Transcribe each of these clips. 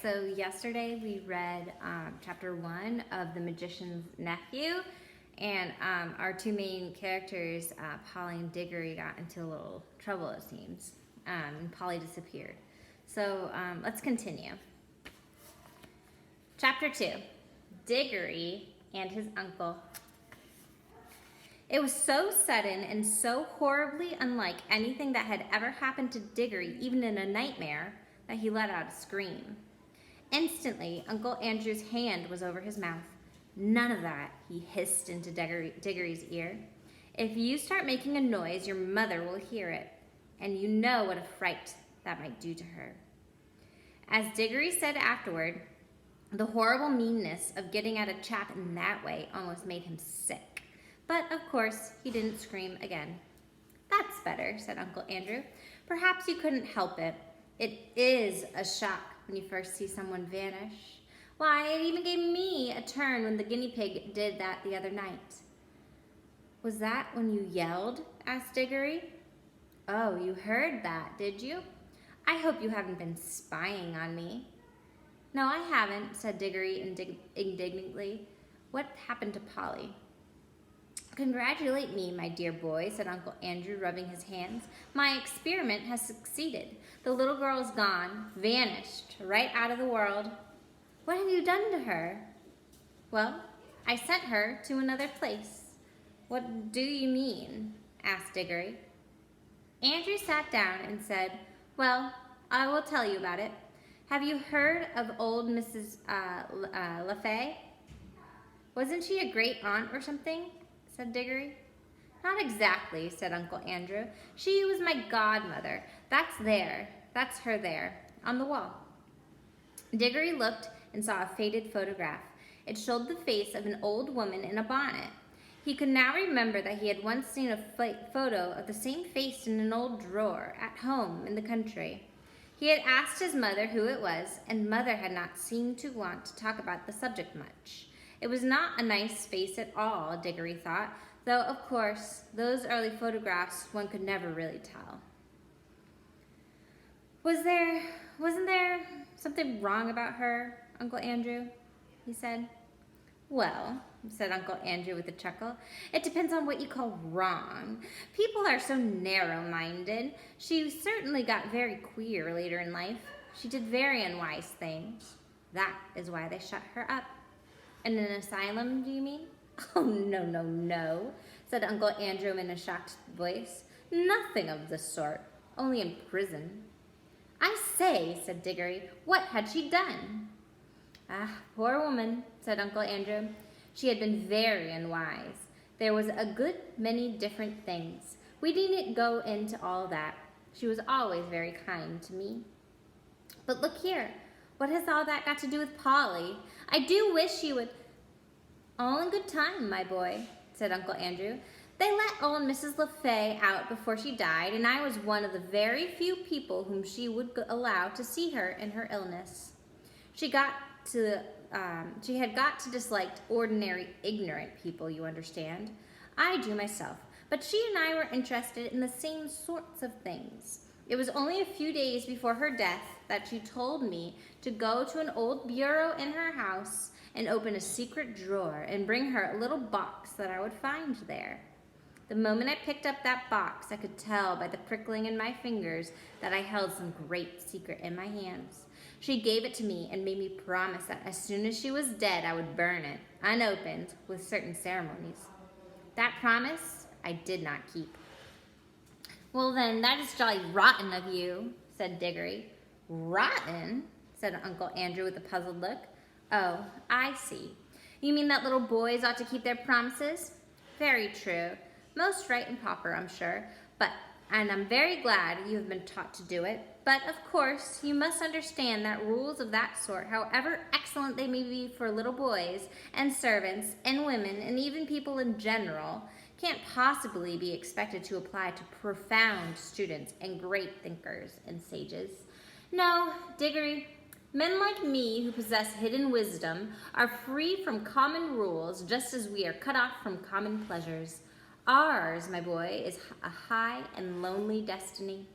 so yesterday we read chapter 1 of The Magician's Nephew, and our two main characters, Polly and Diggory, got into a little trouble, it seems, and Polly disappeared. So let's continue. Chapter 2, Diggory and his uncle. It was so sudden and so horribly unlike anything that had ever happened to Diggory, even in a nightmare, that he let out a scream. Instantly, Uncle Andrew's hand was over his mouth. "None of that," he hissed into Diggory's ear. "If you start making a noise, your mother will hear it, and you know what a fright that might do to her." As Diggory said afterward, the horrible meanness of getting at a chap in that way almost made him sick. But, of course, he didn't scream again. "That's better," said Uncle Andrew. "Perhaps you couldn't help it. It is a shock when you first see someone vanish. Why, it even gave me a turn when the guinea pig did that the other night." "Was that when you yelled?" asked Diggory. "Oh, you heard that, did you? I hope you haven't been spying on me." "No, I haven't," said Diggory indignantly. "What happened to Polly?" "Congratulate me, my dear boy," said Uncle Andrew, rubbing his hands. "My experiment has succeeded. The little girl's gone, vanished, right out of the world." "What have you done to her?" "Well, I sent her to another place." "What do you mean?" asked Diggory. Andrew sat down and said, "Well, I will tell you about it. Have you heard of old Mrs. LaFay?" "Wasn't she a great aunt or something?" said Diggory. "Not exactly," said Uncle Andrew. "She was my godmother. That's her there, on the wall." Diggory looked and saw a faded photograph. It showed the face of an old woman in a bonnet. He could now remember that he had once seen a photo of the same face in an old drawer at home in the country. He had asked his mother who it was, and Mother had not seemed to want to talk about the subject much. It was not a nice face at all, Diggory thought, though, of course, those early photographs one could never really tell. Wasn't there something wrong about her, Uncle Andrew?" he said. "Well," said Uncle Andrew with a chuckle, "it depends on what you call wrong. People are so narrow-minded. She certainly got very queer later in life. She did very unwise things. That is why they shut her up." "In an asylum, do you mean?" "Oh, no," said Uncle Andrew in a shocked voice. "Nothing of the sort. Only in prison." "I say," said Diggory, "what had she done?" "Ah, poor woman," said Uncle Andrew. "She had been very unwise. There was a good many different things. We needn't go into all that. She was always very kind to me." "But look here. What has all that got to do with Polly? I do wish you would—" "All in good time, my boy," said Uncle Andrew. "They let old Mrs. LaFay out before she died, and I was one of the very few people whom she would allow to see her in her illness. She had got to dislike ordinary ignorant people, you understand. I do myself, but she and I were interested in the same sorts of things. It was only a few days before her death that she told me to go to an old bureau in her house and open a secret drawer and bring her a little box that I would find there. The moment I picked up that box, I could tell by the prickling in my fingers that I held some great secret in my hands. She gave it to me and made me promise that as soon as she was dead, I would burn it, unopened, with certain ceremonies. That promise I did not keep." "Well, then, that is jolly rotten of you," said Diggory. "Rotten?" said Uncle Andrew with a puzzled look. "Oh, I see. You mean that little boys ought to keep their promises? Very true. Most right and proper, I'm sure. And I'm very glad you have been taught to do it. But, of course, you must understand that rules of that sort, however excellent they may be for little boys and servants and women and even people in general, can't possibly be expected to apply to profound students and great thinkers and sages. No, Diggory, men like me who possess hidden wisdom are free from common rules just as we are cut off from common pleasures. Ours, my boy, is a high and lonely destiny."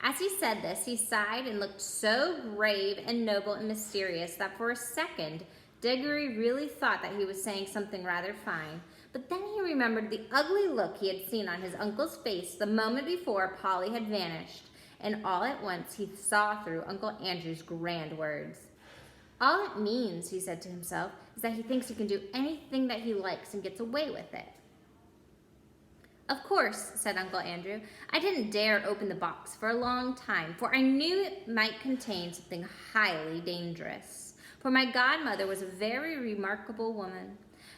As he said this, he sighed and looked so grave and noble and mysterious that for a second, Diggory really thought that he was saying something rather fine. But then he remembered the ugly look he had seen on his uncle's face the moment before Polly had vanished, and all at once he saw through Uncle Andrew's grand words. All it means, he said to himself, is that he thinks he can do anything that he likes and gets away with it. Of course, said Uncle Andrew, I didn't dare open the box for a long time, for I knew it might contain something highly dangerous. For my godmother was a very remarkable woman.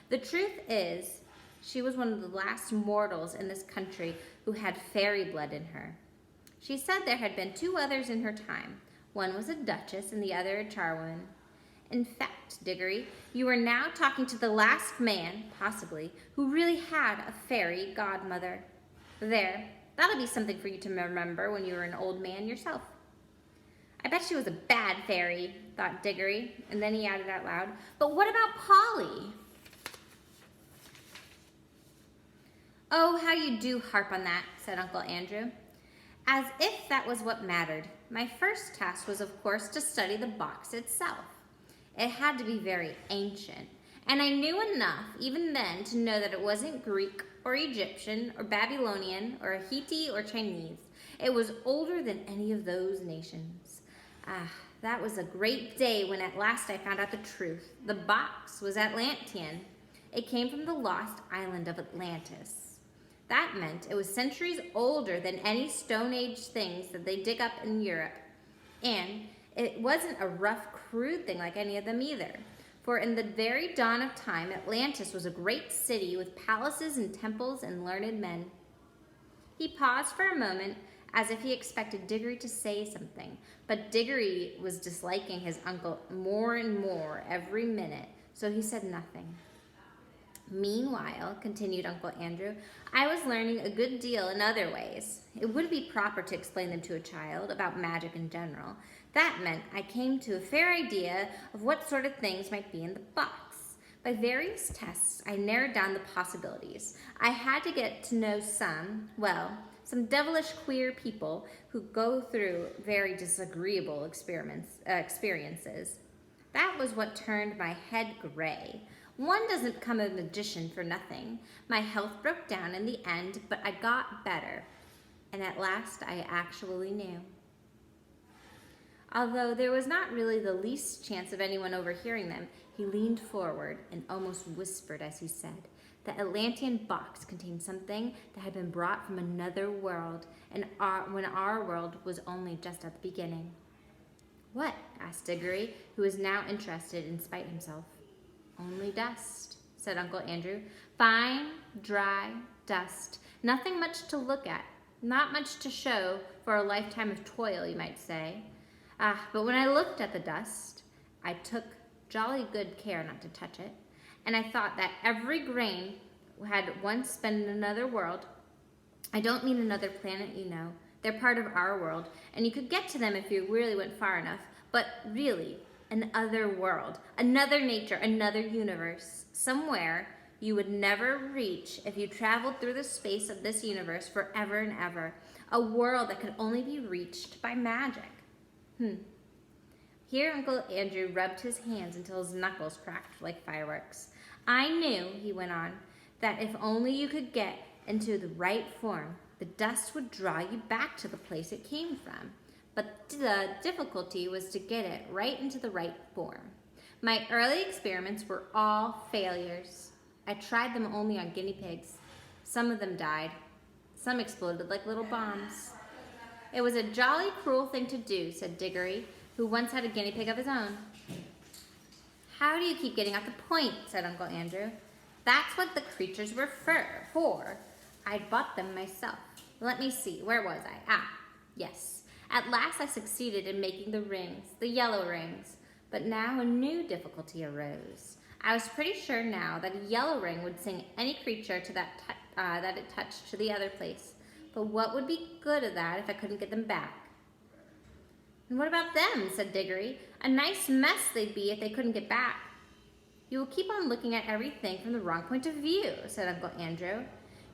The truth is, she was one of the last mortals in this country who had fairy blood in her. She said there had been 2 others in her time. One was a duchess and the other a charwoman. In fact, Diggory, you are now talking to the last man, possibly, who really had a fairy godmother. There, that'll be something for you to remember when you are an old man yourself. I bet she was a bad fairy, thought Diggory, and then he added out loud, but what about Polly? Oh, how you do harp on that, said Uncle Andrew. As if that was what mattered. My first task was, of course, to study the box itself. It had to be very ancient, and I knew enough even then to know that it wasn't Greek or Egyptian or Babylonian or Hittite or Chinese. It was older than any of those nations. Ah, that was a great day when at last I found out the truth. The box was Atlantean. It came from the lost island of Atlantis. That meant it was centuries older than any Stone Age things that they dig up in Europe, and it wasn't a rough, crude thing like any of them either. For in the very dawn of time, Atlantis was a great city with palaces and temples and learned men. He paused for a moment as if he expected Diggory to say something, but Diggory was disliking his uncle more and more every minute, so he said nothing. Meanwhile, continued Uncle Andrew, I was learning a good deal in other ways. It wouldn't be proper to explain them to a child about magic in general. That meant I came to a fair idea of what sort of things might be in the box. By various tests, I narrowed down the possibilities. I had to get to know some devilish queer people who go through very disagreeable experiences. That was what turned my head gray. One doesn't become a magician for nothing. My health broke down in the end, but I got better. And at last I actually knew. Although there was not really the least chance of anyone overhearing them, he leaned forward and almost whispered as he said, the Atlantean box contained something that had been brought from another world, and when our world was only just at the beginning. What? Asked Diggory, who was now interested in spite of himself. Only dust, said Uncle Andrew. Fine, dry dust. Nothing much to look at. Not much to show for a lifetime of toil, you might say. But when I looked at the dust, I took jolly good care not to touch it, and I thought that every grain had once been in another world. I don't mean another planet, you know. They're part of our world, and you could get to them if you really went far enough, but really, another world, another nature, another universe, somewhere you would never reach if you traveled through the space of this universe forever and ever, a world that could only be reached by magic. Here Uncle Andrew rubbed his hands until his knuckles cracked like fireworks. I knew, he went on, that if only you could get into the right form, the dust would draw you back to the place it came from. But the difficulty was to get it right into the right form. My early experiments were all failures. I tried them only on guinea pigs. Some of them died. Some exploded like little bombs. It was a jolly cruel thing to do, said Diggory, who once had a guinea pig of his own. How do you keep getting off the point, said Uncle Andrew. That's what the creatures were for. I'd bought them myself. Let me see, where was I? Yes. At last I succeeded in making the rings, the yellow rings. But now a new difficulty arose. I was pretty sure now that a yellow ring would sing any creature to that it touched to the other place. But what would be good of that if I couldn't get them back? And what about them, said Diggory. A nice mess they'd be if they couldn't get back. You will keep on looking at everything from the wrong point of view, said Uncle Andrew.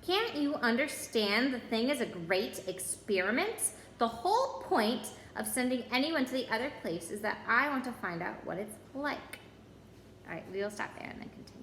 Can't you understand the thing is a great experiment? The whole point of sending anyone to the other place is that I want to find out what it's like. All right, we will stop there and then continue.